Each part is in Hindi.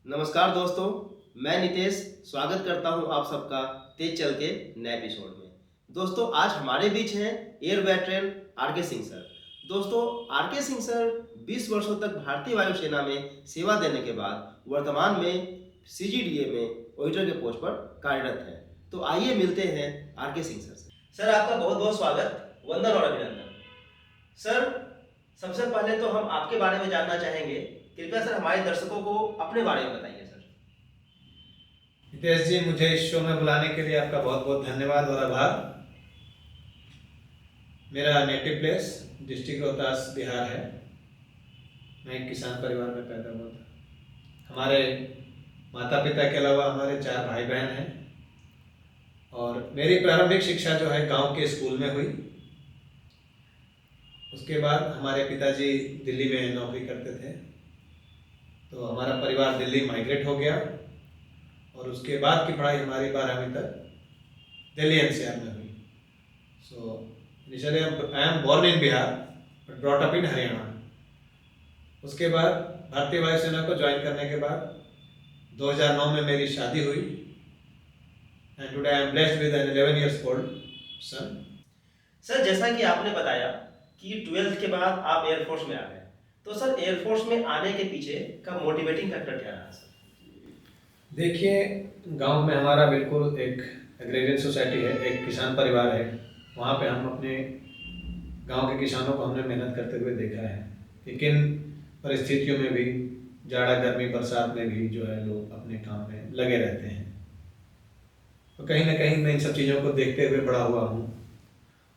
नमस्कार दोस्तों, मैं नितेश स्वागत करता हूं आप सबका तेज चल के नए एपिसोड में। दोस्तों आज हमारे बीच हैं एयर वेटरन आर के सिंह सर। दोस्तों आर के सिंह सर 20 वर्षों तक भारतीय वायुसेना में सेवा देने के बाद वर्तमान में सीजीडीए में ऑडिटर के पोस्ट पर कार्यरत हैं। तो आइए मिलते हैं आर के सिंह सर से। सर आपका बहुत बहुत स्वागत, वंदन और अभिनंदन। सर सबसे पहले तो हम आपके बारे में जानना चाहेंगे। कृपया सर हमारे दर्शकों को अपने बारे में बताइए सर। हितेश जी, मुझे इस शो में बुलाने के लिए आपका बहुत बहुत धन्यवाद और आभार। मेरा native place district Rohtas Bihar है। मैं एक किसान परिवार में पैदा हुआ था। हमारे माता पिता के अलावा हमारे 4 भाई बहन हैं और मेरी प्रारंभिक शिक्षा जो है गांव के स्कूल में हुई। उसके बाद हमारे पिताजी दिल्ली में नौकरी करते थे, तो हमारा परिवार दिल्ली माइग्रेट हो गया और उसके बाद की पढ़ाई हमारी 12वीं तक दिल्ली एनसीआर में हुई। So initially I am born in Bihar but brought up in Haryana. उसके बाद भारतीय वायुसेना को ज्वाइन करने के बाद 2009 में मेरी शादी हुई and today I am blessed with an 11 years old son. Sir जैसा कि आपने बताया कि 12th के बाद आप एयरफोर्स में आ गए, तो सर एयरफोर्स में आने के पीछे का मोटिवेटिंग फैक्टर क्या रहा सर? देखिए, गांव में हमारा बिल्कुल एक एग्रेरियन सोसाइटी है, एक किसान परिवार है। वहाँ पे हम अपने गांव के किसानों को हमने मेहनत करते हुए देखा है, लेकिन परिस्थितियों में भी जाड़ा गर्मी बरसात में भी जो है लोग अपने काम में लगे रहते हैं। तो कहीं ना कहीं मैं इन सब चीज़ों को देखते हुए बड़ा हुआ हूँ।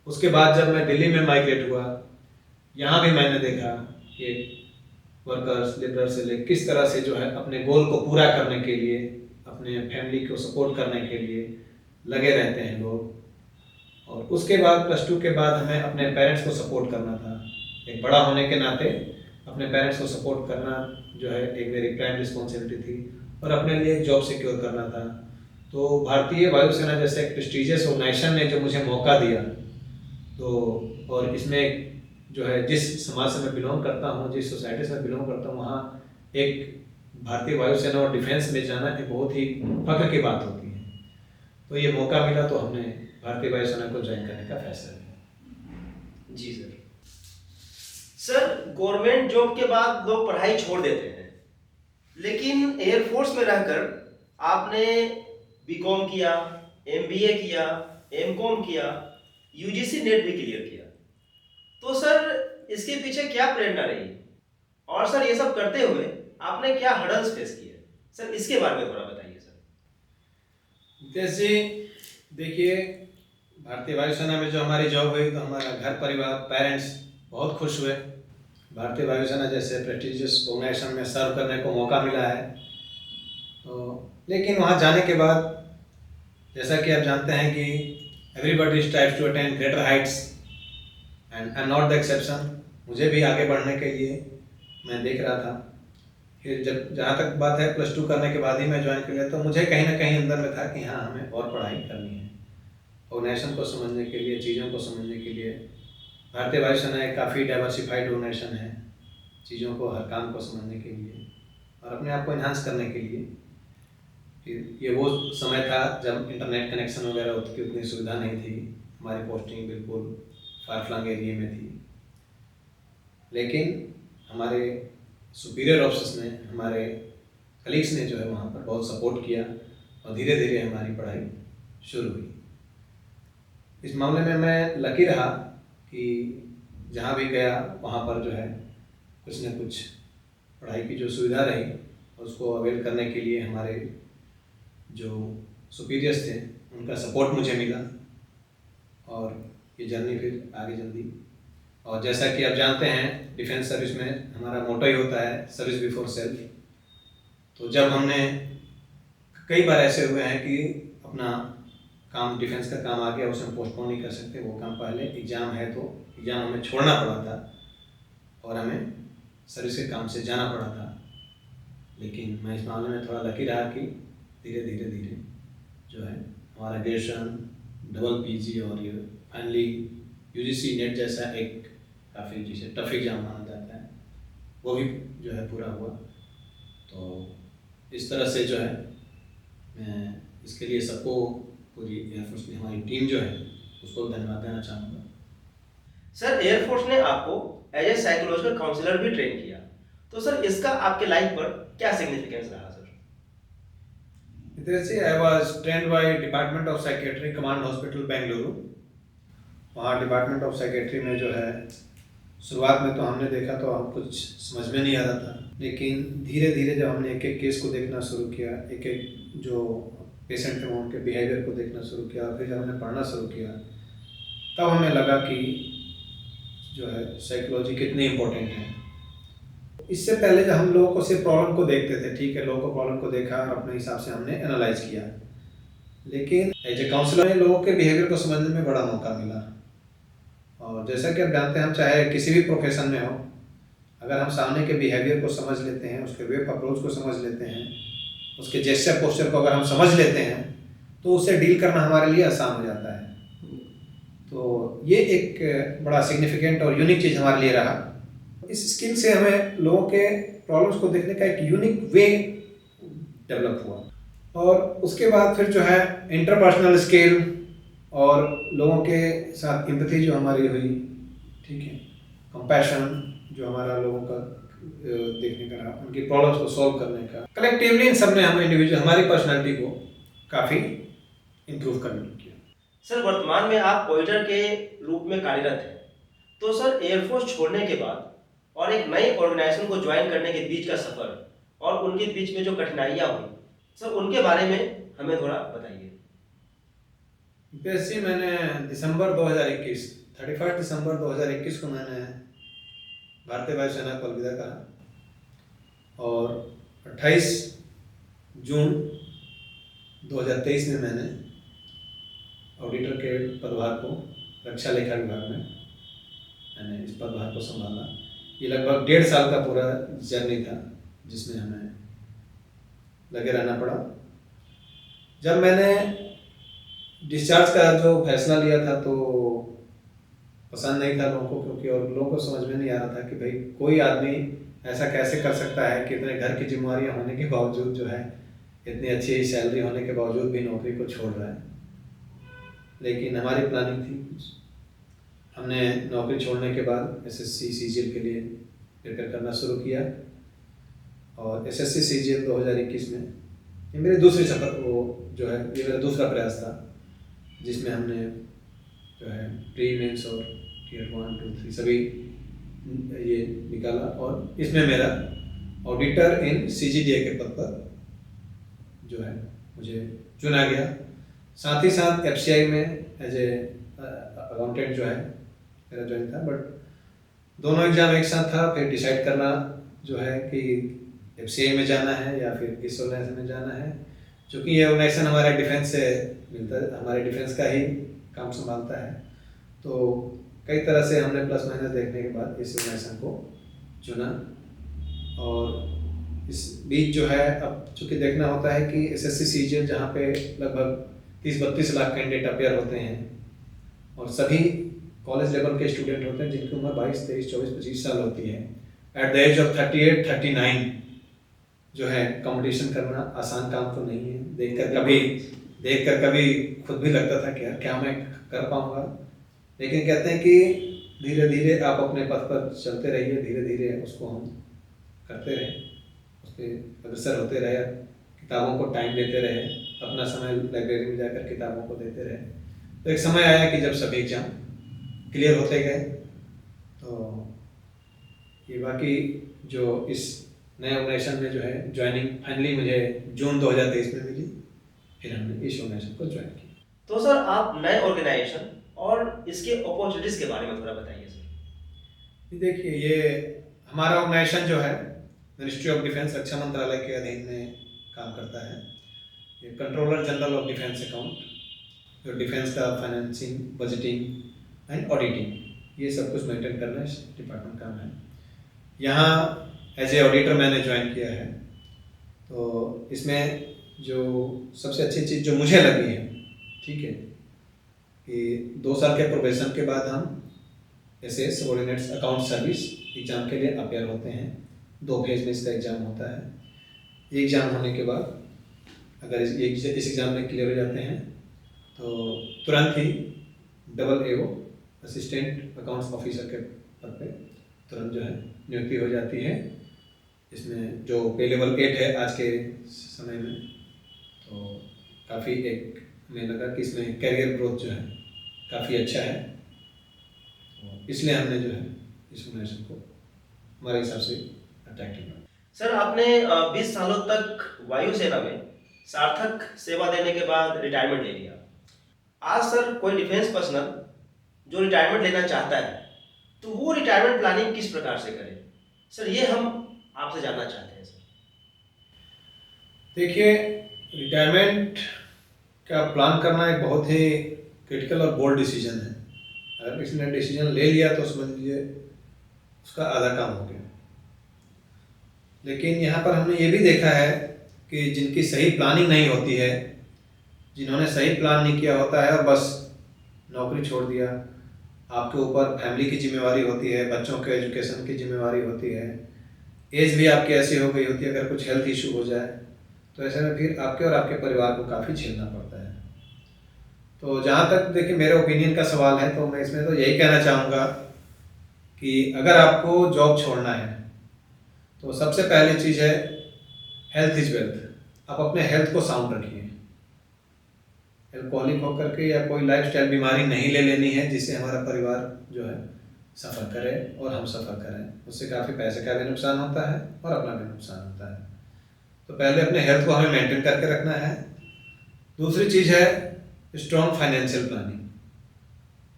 उसके बाद जब मैं दिल्ली में माइग्रेट हुआ, यहाँ भी मैंने देखा कि वर्कर्स लेबर से ले किस तरह से जो है अपने गोल को पूरा करने के लिए, अपने फैमिली को सपोर्ट करने के लिए लगे रहते हैं लोग। और उसके बाद +2 के बाद हमें अपने पेरेंट्स को सपोर्ट करना था। एक बड़ा होने के नाते अपने पेरेंट्स को सपोर्ट करना जो है एक मेरी प्राइम रिस्पॉन्सिबिलिटी थी और अपने लिए जॉब सिक्योर करना था। तो भारतीय वायुसेना जैसे एक प्रेस्टिजियस ऑर्गेनाइजेशन ने जो मुझे मौका दिया, तो और इसमें जो है जिस समाज से मैं बिलोंग करता हूँ, जिस सोसाइटी से मैं बिलोंग करता हूँ, वहाँ एक भारतीय वायुसेना और डिफेंस में जाना एक बहुत ही फख्र की बात होती है। तो ये मौका मिला तो हमने भारतीय वायुसेना को ज्वाइन करने का फैसला किया। जी सर। सर गवर्नमेंट जॉब के बाद लोग पढ़ाई छोड़ देते हैं, लेकिन एयरफोर्स में रहकर आपने बीकॉम किया, एमबीए किया, एमकॉम किया, यूजीसी नेट भी क्लियर किया। तो सर इसके पीछे क्या प्रेरणा रही, और सर ये सब करते हुए आपने क्या हर्डल्स फेस किए? सर इसके बारे में थोड़ा बताइए सर। नितेश जी, देखिए, भारतीय वायुसेना में जो हमारी जॉब हुई तो हमारा घर परिवार पेरेंट्स बहुत खुश हुए। भारतीय वायुसेना जैसे प्रेस्टिजियस ऑर्गेनाइजेशन में सर्व करने को मौका मिला है। तो लेकिन वहाँ जाने के बाद जैसा कि आप जानते हैं कि everybody strives to attain greater heights and I am not the exception. मुझे भी आगे बढ़ने के लिए मैं देख रहा था। फिर जब जहाँ तक बात है +2 करने के बाद ही मैं ज्वाइन कर लिया, तो मुझे कहीं ना कहीं अंदर में था कि हाँ, हमें और पढ़ाई करनी है। ऑर्गेनाइजेशन को समझने के लिए, चीज़ों को समझने के लिए। भारतीय वायुसेना एक काफ़ी डाइवर्सिफाइड ऑर्गेनाइजेशन है, चीज़ों को, हर काम को समझने के लिए और अपने आप को इन्हांस करने के लिए। फिर ये वो समय था जब इंटरनेट कनेक्शन वगैरह की उतनी सुविधा नहीं थी। हमारी पोस्टिंग बिल्कुल फार फ्लंग एरिया में थी, लेकिन हमारे सुपीरियर ऑफिसर्स ने, हमारे कलीग्स ने जो है वहाँ पर बहुत सपोर्ट किया और धीरे धीरे हमारी पढ़ाई शुरू हुई। इस मामले में मैं लकी रहा कि जहाँ भी गया वहाँ पर जो है कुछ न कुछ पढ़ाई की जो सुविधा रही उसको अवेल करने के लिए हमारे जो सुपीरियर्स थे उनका सपोर्ट मुझे मिला और ये जर्नी फिर आगे चल दी। और जैसा कि आप जानते हैं, डिफेंस सर्विस में हमारा मोटो ही होता है सर्विस बिफोर सेल्फ। तो जब हमने, कई बार ऐसे हुए हैं कि अपना काम, डिफेंस का काम आ गया, उसे हम पोस्टपोन नहीं कर सकते। वो काम पहले, एग्ज़ाम है तो एग्ज़ाम हमें छोड़ना पड़ा था और हमें सर्विस के काम से जाना पड़ा था। लेकिन मैं इस मामले में थोड़ा लकी रहा कि धीरे धीरे धीरे जो है हमारा ग्रेजुएशन, डबल पीजी और ये फाइनली यूजीसी नेट जैसा एक काफ़ी जिसे टफ एग्ज़ाम माना जाता है, वो भी जो है पूरा हुआ। तो इस तरह से जो है मैं इसके लिए सबको, पूरी एयरफोर्स की हमारी टीम जो है उसको धन्यवाद देना चाहूँगा। सर एयरफोर्स ने आपको एज ए साइकोलॉजिकल काउंसलर भी ट्रेन किया, तो सर इसका आपके लाइफ पर क्या सिग्निफिकेंस रहा sir? Hitesh, I was trained by department of psychiatry, command hospital Bengaluru. वहाँ डिपार्टमेंट ऑफ साइकेट्री में जो है शुरुआत में तो हमने देखा तो हम कुछ समझ में नहीं आ रहा था, लेकिन धीरे धीरे जब हमने एक एक केस को देखना शुरू किया, एक एक जो पेशेंट थे उनके बिहेवियर को देखना शुरू किया, फिर जब हमने पढ़ना शुरू किया तब हमें लगा कि जो है साइकोलॉजी कितनी इम्पोर्टेंट है। इससे पहले जब हम लोगों को सिर्फ प्रॉब्लम को देखते थे, ठीक है, लोगों को प्रॉब्लम को देखा और अपने हिसाब से हमने एनालाइज किया, लेकिन एज ए काउंसलर लोगों के बिहेवियर को समझने में बड़ा मौका मिला। और जैसा कि आप जानते हैं, हम चाहे किसी भी प्रोफेशन में हो, अगर हम सामने के बिहेवियर को समझ लेते हैं, उसके वे ऑफ अप्रोच को समझ लेते हैं, उसके जेस्चर पोस्चर को अगर हम समझ लेते हैं तो उससे डील करना हमारे लिए आसान हो जाता है। तो ये एक बड़ा सिग्निफिकेंट और यूनिक चीज़ हमारे लिए रहा। इस स्किल से हमें लोगों के प्रॉब्लम्स को देखने का एक यूनिक वे डेवलप हुआ। और उसके बाद फिर जो है इंटरपर्सनल स्किल और लोगों के साथ एम्पैथी जो हमारी हुई, ठीक है, कंपैशन जो हमारा लोगों का देखने का रहा, उनकी प्रॉब्लम्स को सॉल्व करने का, कलेक्टिवली इन सब ने हमें इंडिविजुअल हमारी पर्सनालिटी को काफ़ी इम्प्रूव करने किया। सर वर्तमान में आप ऑडिटर के रूप में कार्यरत हैं, तो सर एयरफोर्स छोड़ने के बाद और एक नई ऑर्गेनाइजेशन को ज्वाइन करने के बीच का सफर और उनके बीच में जो कठिनाइयाँ हुई, सर उनके बारे में हमें थोड़ा बताइए। वैसे मैंने दिसंबर 2021 31 दिसंबर 2021 को मैंने भारतीय वायुसेना को अलविदा कहा और 28 जून 2023 में मैंने ऑडिटर के पदभार को, रक्षा लेखा विभाग में मैंने इस पदभार को संभाला। ये लगभग 1.5 साल का पूरा जर्नी था जिसमें हमें लगे रहना पड़ा। जब मैंने डिस्चार्ज का जो फैसला लिया था तो पसंद नहीं था लोगों को, क्योंकि और लोगों को समझ में नहीं आ रहा था कि भाई कोई आदमी ऐसा कैसे कर सकता है कि इतने घर की जिम्मेदारियां होने के बावजूद जो है, इतनी अच्छी सैलरी होने के बावजूद भी नौकरी को छोड़ रहा है। लेकिन हमारी प्लानिंग थी कुछ। हमने नौकरी छोड़ने के बाद एसएससी सीजीएल के लिए प्रिपेयर करना शुरू किया और एसएससी सीजीएल 2021 में ये मेरी दूसरी सफर, वो जो है ये मेरा दूसरा प्रयास था जिसमें हमने जो है प्री मेंस और टियर 1, 2, 3 सभी ये निकाला और इसमें मेरा ऑडिटर इन सीजीडीए के पद पर जो है मुझे चुना गया। साथ ही साथ एफसीआई में एज ए अकाउंटेंट जो है मेरा ज्वाइन था, बट दोनों एग्जाम एक साथ था। फिर डिसाइड करना जो है कि एफसीआई में जाना है या फिर इस ऑर्गेनाइजेशन में जाना है, क्योंकि ये ऑर्गेनाइजेशन हमारे डिफेंस से मिलता है, हमारे डिफेंस का ही काम संभालता है। तो कई तरह से हमने प्लस माइनस देखने के बाद इस ऑर्गेनाइजेशन को चुना। और इस बीच जो है अब चूँकि देखना होता है कि एसएससी सीजीएल जहाँ पे लगभग 30-32 लाख कैंडिडेट अपेयर होते हैं और सभी कॉलेज लेवल के स्टूडेंट होते हैं जिनकी उम्र 22, 23, 24, 25 साल होती है। एट द एज ऑफ 38, 39 जो है कंपटीशन करना आसान काम तो नहीं है। देखकर कभी खुद भी लगता था कि यार क्या मैं कर पाऊँगा, लेकिन कहते हैं कि धीरे धीरे आप अपने पथ पर चलते रहिए, धीरे धीरे उसको हम करते रहे, उसके अग्रसर होते रहे, किताबों को टाइम देते रहे, अपना समय लाइब्रेरी में जाकर किताबों को देते रहे। तो एक समय आया कि जब सभी एग्जाम क्लियर होते गए, तो ये बाकी जो इस नए ऑर्गेनाइजेशन में जो है ज्वाइनिंग फाइनली मुझे जून 2023 में मिली। फिर हमने इस ऑर्गेनाइजेशन को ज्वाइन किया। तो सर आप नए ऑर्गेनाइजेशन और इसके अपॉर्चुनिटीज के बारे में थोड़ा बताइए सर। देखिए, ये हमारा ऑर्गेनाइजेशन जो है मिनिस्ट्री ऑफ डिफेंस, रक्षा मंत्रालय के अधीन में काम करता है। ये controller general of defence account, जो डिफेंस का फाइनेंसिंग, बजटिंग एंड ऑडिटिंग ये सब कुछ मेंटेन करना इस डिपार्टमेंट का है। यहाँ एज ए ऑडिटर मैंने ज्वाइन किया है। तो इसमें जो सबसे अच्छी चीज़ जो मुझे लगी है, ठीक है, कि 2 साल के प्रोबेशन के बाद हम ऐसे सबऑर्डिनेट्स अकाउंट सर्विस एग्ज़ाम के लिए अपेयर होते हैं। 2 फेज में इसका एग्ज़ाम होता है। ये एग्ज़ाम होने के बाद अगर इस एग्ज़ाम में क्लियर हो जाते हैं तो तुरंत ही double AO assistant accounts officer के पद पे तुरंत जो है नियुक्ति हो जाती है। इसमें जो पे लेवल 8 है आज के समय में, तो काफ़ी एक हमें लगा कि इसमें कैरियर ग्रोथ जो है काफ़ी अच्छा है, तो इसलिए हमने जो है इस ऑर्गेनाइजेशन को हमारे हिसाब से अट्रैक्टिव लगा। सर आपने 20 सालों तक वायुसेना में सार्थक सेवा देने के बाद रिटायरमेंट ले लिया। आज सर कोई डिफेंस पर्सनल जो रिटायरमेंट लेना चाहता है तो वो रिटायरमेंट प्लानिंग किस प्रकार से करे सर, ये हम आपसे जानना चाहते हैं सर। देखिए, रिटायरमेंट का प्लान करना एक बहुत ही क्रिटिकल और बोल्ड डिसीजन है। अगर किसी ने डिसीजन ले लिया तो समझ लीजिए उसका आधा काम हो गया। लेकिन यहाँ पर हमने ये भी देखा है कि जिनकी सही प्लानिंग नहीं होती है, जिन्होंने सही प्लान नहीं किया होता है और बस नौकरी छोड़ दिया, आपके ऊपर फैमिली की जिम्मेवारी होती है, बच्चों के एजुकेशन की जिम्मेवारी होती है, एज भी आपकी ऐसी हो गई होती है, अगर कुछ हेल्थ इशू हो जाए तो ऐसे में फिर आपके और आपके परिवार को काफ़ी झेलना पड़ता है। तो जहाँ तक देखिए मेरे ओपिनियन का सवाल है, तो मैं इसमें तो यही कहना चाहूँगा कि अगर आपको जॉब छोड़ना है तो सबसे पहली चीज़ है हेल्थ इज वेल्थ। आप अपने हेल्थ को साउंड रखिए। एल्कोहलिक होकर के या कोई लाइफस्टाइल बीमारी नहीं ले लेनी है जिससे हमारा परिवार जो है सफ़र करे और हम सफ़र करें। उससे काफ़ी पैसे का भी नुकसान होता है और अपना भी नुकसान होता है। तो पहले अपने हेल्थ को हमें मेंटेन करके रखना है। दूसरी चीज़ है स्ट्रॉन्ग फाइनेंशियल प्लानिंग।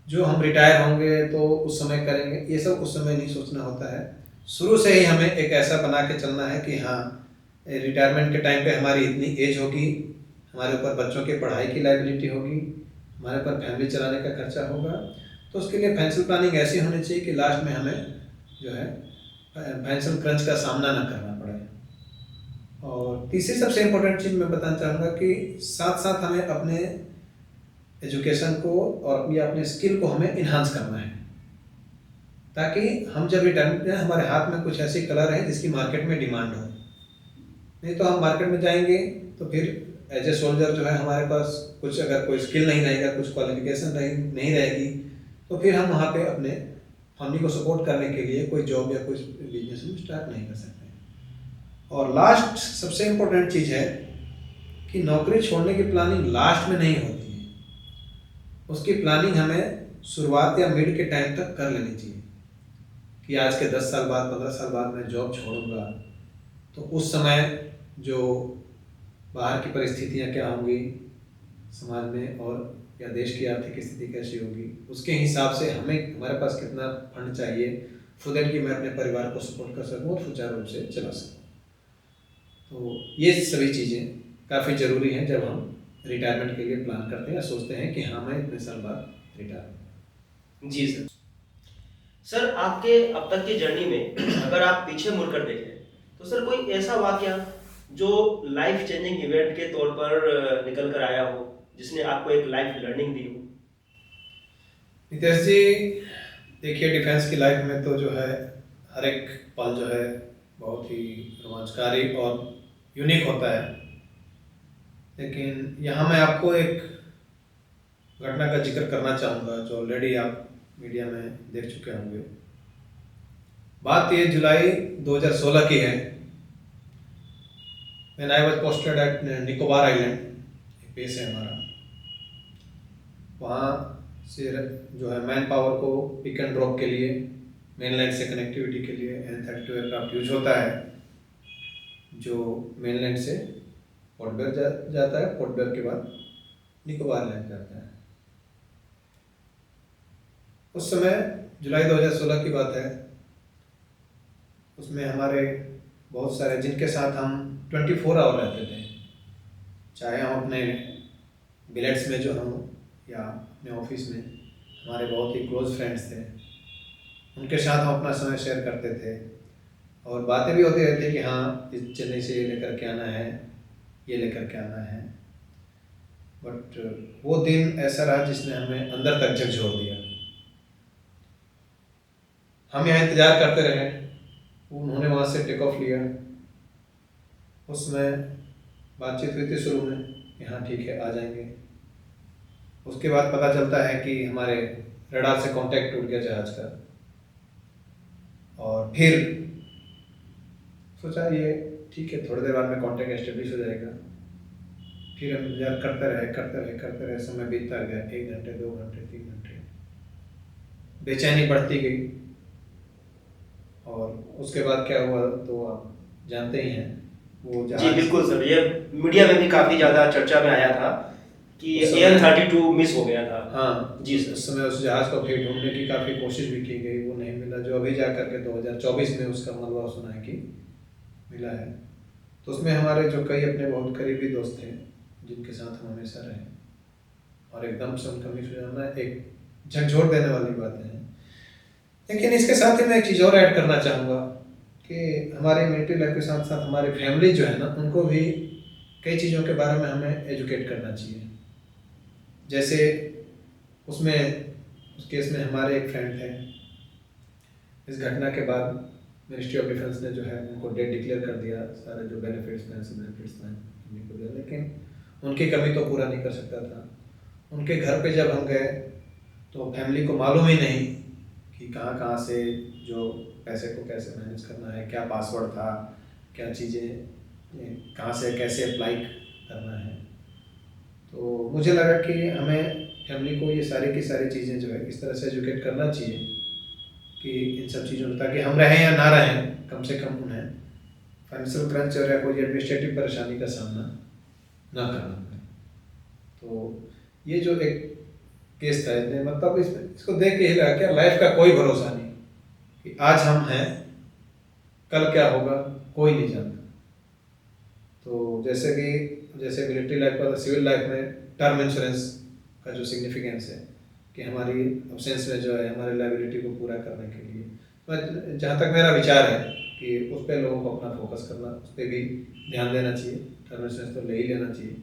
जो हम रिटायर होंगे तो उस समय करेंगे, ये सब उस समय नहीं सोचना होता है। शुरू से ही हमें एक ऐसा बना के चलना है कि हाँ, रिटायरमेंट के टाइम पे हमारी इतनी एज होगी, हमारे ऊपर बच्चों की पढ़ाई की लायबिलिटी होगी, हमारे ऊपर फैमिली चलाने का खर्चा होगा। तो उसके लिए फाइनेंशियल प्लानिंग ऐसी होनी चाहिए कि लास्ट में हमें जो है फाइनेंशियल क्रंच का सामना ना करना पड़े। और तीसरी सबसे इम्पोर्टेंट चीज़ मैं बताना चाहूँगा कि साथ साथ हमें अपने एजुकेशन को और अपने स्किल को हमें इन्हांस करना है, ताकि हम जब रिटायरमेंट में हमारे हाथ में कुछ ऐसी कला रहे जिसकी मार्केट में डिमांड हो। नहीं तो हम मार्केट में जाएंगे तो फिर एज ए सोल्जर जो है हमारे पास कुछ अगर कोई स्किल नहीं रहेगा, कुछ क्वालिफिकेशन नहीं रहेगी, तो फिर हम वहाँ पे अपने फैमिली को सपोर्ट करने के लिए कोई जॉब या कुछ बिजनेस में स्टार्ट नहीं कर सकते। और लास्ट सबसे इम्पोर्टेंट चीज़ है कि नौकरी छोड़ने की प्लानिंग लास्ट में नहीं होती है, उसकी प्लानिंग हमें शुरुआत या मिड के टाइम तक कर लेनी चाहिए कि आज के 10 साल बाद 15 साल बाद मैं जॉब छोड़ूंगा तो उस समय जो बाहर की परिस्थितियाँ क्या होंगी समाज में और या देश की आर्थिक स्थिति कैसी होगी, उसके हिसाब से हमें हमारे पास कितना फंड चाहिए सो दैट कि मैं अपने परिवार को सपोर्ट कर सकूँ और सुचारू रूप से चला सकूँ। तो ये सभी चीज़ें काफ़ी ज़रूरी हैं जब हम रिटायरमेंट के लिए प्लान करते हैं या सोचते हैं कि हाँ मैं इतने साल बाद रिटायर। जी सर। सर आपके अब तक की जर्नी में अगर आप पीछे मुड़कर देखें तो सर कोई ऐसा वाकया जो लाइफ चेंजिंग इवेंट के तौर पर निकल कर आया हो, जिसने आपको एक लाइफ लर्निंग दी हो? नितेश जी, देखिए डिफेंस की लाइफ में तो जो है हर एक पल जो है बहुत ही रोमांचकारी और यूनिक होता है। लेकिन यहाँ मैं आपको एक घटना का जिक्र करना चाहूँगा जो ऑलरेडी आप मीडिया में देख चुके होंगे। बात ये जुलाई 2016 की है। When I was posted at Nicobar island, एक बेस है हमारा, वहाँ से जो है मैन पावर को पिक एंड ड्रॉप के लिए मेनलैंड से कनेक्टिविटी के लिए N-32 एयरक्राफ्ट यूज होता है, जो मेनलैंड से पोर्ट ब्लेयर जाता है, पोर्ट ब्लेयर के बाद निकोबार लैंड जाता है। उस समय जुलाई 2016 की बात है। उसमें हमारे बहुत सारे जिनके साथ हम 24 आवर रहते थे, चाहे हम अपने बिलेट्स में जो हम या अपने ऑफिस में हमारे बहुत ही क्लोज फ्रेंड्स थे, उनके साथ हम अपना समय शेयर करते थे और बातें भी होती रहती कि हाँ चेन्नई से ये लेकर के आना है, ये लेकर के आना है। बट वो दिन ऐसा रहा जिसने हमें अंदर तक झकझोर दिया। हम यहाँ इंतज़ार करते रहे, उन्होंने वहाँ से टेक ऑफ लिया उसमें बातचीत हुई थी शुरू में कि हाँ ठीक है आ जाएंगे। उसके बाद पता चलता है कि हमारे रडार से कांटेक्ट टूट गया जहाज का, और फिर सोचा ये ठीक है थोड़ी देर बाद में कांटेक्ट एस्टेब्लिश हो जाएगा। फिर हम इंतजार करते रहे, समय बीतता गया, 1 घंटे 2 घंटे 3 घंटे, बेचैनी बढ़ती गई। और उसके बाद क्या हुआ तो आप जानते ही हैं। वो जी बिल्कुल सर, ये मीडिया में भी काफी ज्यादा चर्चा में आया था कि AN-32 मिस हो गया था। हाँ जी सर। उस समय उस जहाज को फिर ढूंढने की काफ़ी कोशिश भी की गई, वो नहीं मिला। जो अभी जा करके 2024 में उसका मलबा सुना है कि मिला है। तो उसमें हमारे जो कई अपने बहुत करीबी दोस्त थे जिनके साथ हम हमेशा रहे, और एकदम से उनका मिस हो जाना एक झकझोर देने वाली बात है। लेकिन इसके साथ ही मैं एक चीज़ और ऐड करना चाहूँगा कि हमारे मिलिट्री लाइफ के साथ साथ हमारी फैमिली जो है ना, उनको भी कई चीज़ों के बारे में हमें एजुकेट करना चाहिए। जैसे उस केस में हमारे एक फ्रेंड थे, इस घटना के बाद मिनिस्ट्री ऑफ डिफेंस ने जो है उनको डेड डिक्लेयर कर दिया, सारे जो बेनिफिट्स हैं उनको दिया, लेकिन उनकी कमी तो पूरा नहीं कर सकता था। उनके घर पे जब हम गए तो फैमिली को मालूम ही नहीं कि कहाँ से जो पैसे को कैसे मैनेज करना है, क्या पासवर्ड था, क्या चीज़ें कहाँ से कैसे अप्लाई करना है। तो मुझे लगा कि हमें फैमिली को ये सारी की सारी चीज़ें जो है इस तरह से एजुकेट करना चाहिए कि इन सब चीज़ों में, ताकि हम रहें या ना रहें, कम से कम उन्हें फाइनेंशियल क्रंच और या कोई एडमिनिस्ट्रेटिव परेशानी का सामना ना करना पड़े। तो ये जो एक केस था, मतलब इसको देख के ही लगा कि लाइफ का कोई भरोसा नहीं कि आज हम हैं कल क्या होगा कोई नहीं जानता। तो जैसे मिलिट्री लाइफ का, सिविल लाइफ में टर्म इंश्योरेंस का जो सिग्निफिकेंस है कि हमारी अब्सेंस में जो है हमारे लायबिलिटी को पूरा करने के लिए, तो जहाँ तक मेरा विचार है कि उस पर लोगों को अपना फोकस करना, उस पर भी ध्यान देना चाहिए। टर्म इंश्योरेंस तो ले ही लेना चाहिए।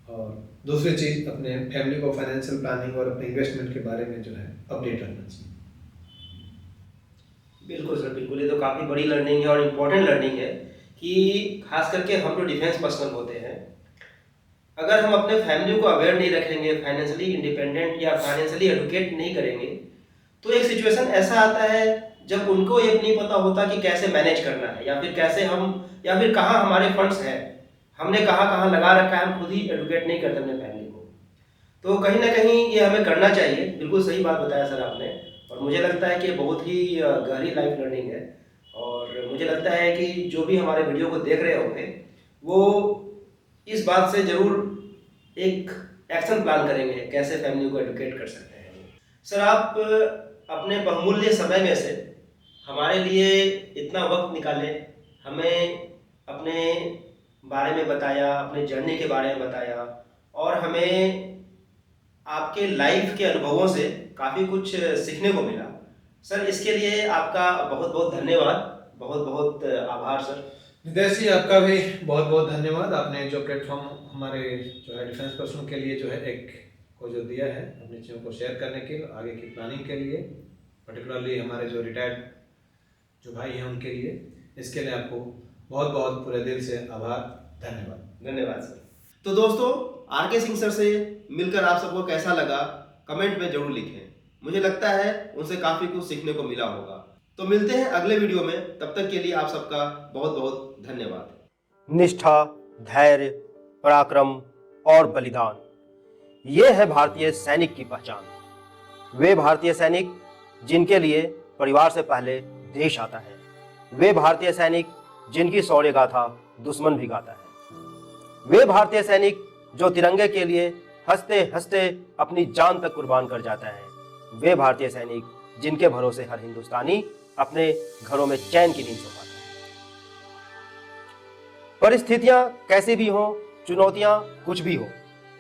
और दूसरी चीज़, अपने फैमिली को फाइनेंशियल प्लानिंग और अपने इन्वेस्टमेंट के बारे में जो है अपडेट रखना चाहिए। बिल्कुल सर, बिल्कुल। ये तो काफ़ी बड़ी लर्निंग है और इम्पोर्टेंट लर्निंग है कि खास करके हम जो डिफेंस पर्सनल होते हैं, अगर हम अपने फैमिली को अवेयर नहीं रखेंगे, फाइनेंशियली इंडिपेंडेंट या फाइनेंशियली एडुकेट नहीं करेंगे, तो एक सिचुएशन ऐसा आता है जब उनको ये नहीं पता होता कि कैसे मैनेज करना है, या फिर कैसे हम, या फिर कहाँ हमारे फंड्स हैं, हमने कहाँ कहाँ लगा रखा है, हम खुद ही एडुकेट नहीं करते अपने फैमिली को। तो कहीं ना कहीं ये हमें करना चाहिए। बिल्कुल सही बात बताया सर आपने, और मुझे लगता है कि बहुत ही गहरी लाइफ लर्निंग है। और मुझे लगता है कि जो भी हमारे वीडियो को देख रहे होंगे वो इस बात से ज़रूर एक एक्शन प्लान करेंगे कैसे फैमिली को एडुकेट कर सकते हैं। सर, आप अपने बहुमूल्य समय में से हमारे लिए इतना वक्त निकाले, हमें अपने बारे में बताया, अपने जर्नी के बारे में बताया, और हमें आपके लाइफ के अनुभवों से काफ़ी कुछ सीखने को मिला। सर, इसके लिए आपका बहुत बहुत धन्यवाद, बहुत बहुत आभार सर। निदेश जी, आपका भी बहुत बहुत धन्यवाद। आपने जो प्लेटफॉर्म हमारे जो है डिफेंस पर्सन के लिए जो है एक को जो दिया है अपनी चीज़ों को शेयर करने के लिए, आगे की प्लानिंग के लिए, पर्टिकुलरली हमारे जो रिटायर्ड जो भाई हैं उनके लिए, इसके लिए आपको बहुत बहुत पूरे दिल से आभार, धन्यवाद। धन्यवाद सर। तो दोस्तों, आरके सिंह सर से मिलकर आप सबको कैसा लगा कमेंट में जरूर लिखें। मुझे लगता है उनसे काफ़ी कुछ सीखने को मिला होगा। तो मिलते हैं अगले वीडियो में, तब तक के लिए आप सबका बहुत बहुत धन्यवाद। निष्ठा, धैर्य, पराक्रम और बलिदान, ये है भारतीय सैनिक की पहचान। वे भारतीय सैनिक जिनके लिए परिवार से पहले देश आता है। वे भारतीय सैनिक जिनकी शौर्य गाथा दुश्मन भी गाता है। वे भारतीय सैनिक जो तिरंगे के लिए हंसते हंसते अपनी जान तक कुर्बान कर जाता है। वे भारतीय सैनिक जिनके भरोसे हर हिंदुस्तानी अपने घरों में चैन की नींद सो पाता है। परिस्थितियां कैसी भी हों, चुनौतियां कुछ भी हो,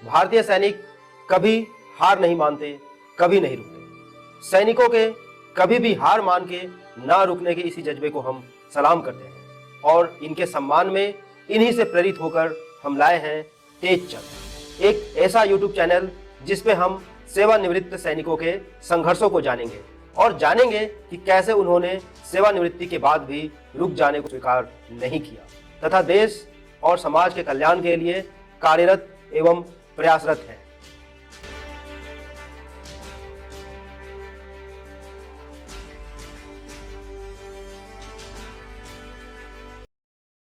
भारतीय सैनिक कभी हार नहीं मानते, कभी नहीं रुकते। सैनिकों के कभी भी हार मान के ना रुकने के इसी जज्बे को हम सलाम करते हैं, और इनके सम्मान में इन्हीं से प्रेरित होकर हम लाए हैं तेज चल, एक ऐसा यूट्यूब चैनल जिस पे हम सेवानिवृत्त सैनिकों के संघर्षों को जानेंगे, और जानेंगे कि कैसे उन्होंने सेवानिवृत्ति के बाद भी रुक जाने को स्वीकार नहीं किया तथा देश और समाज के कल्याण के लिए कार्यरत एवं प्रयासरत हैं।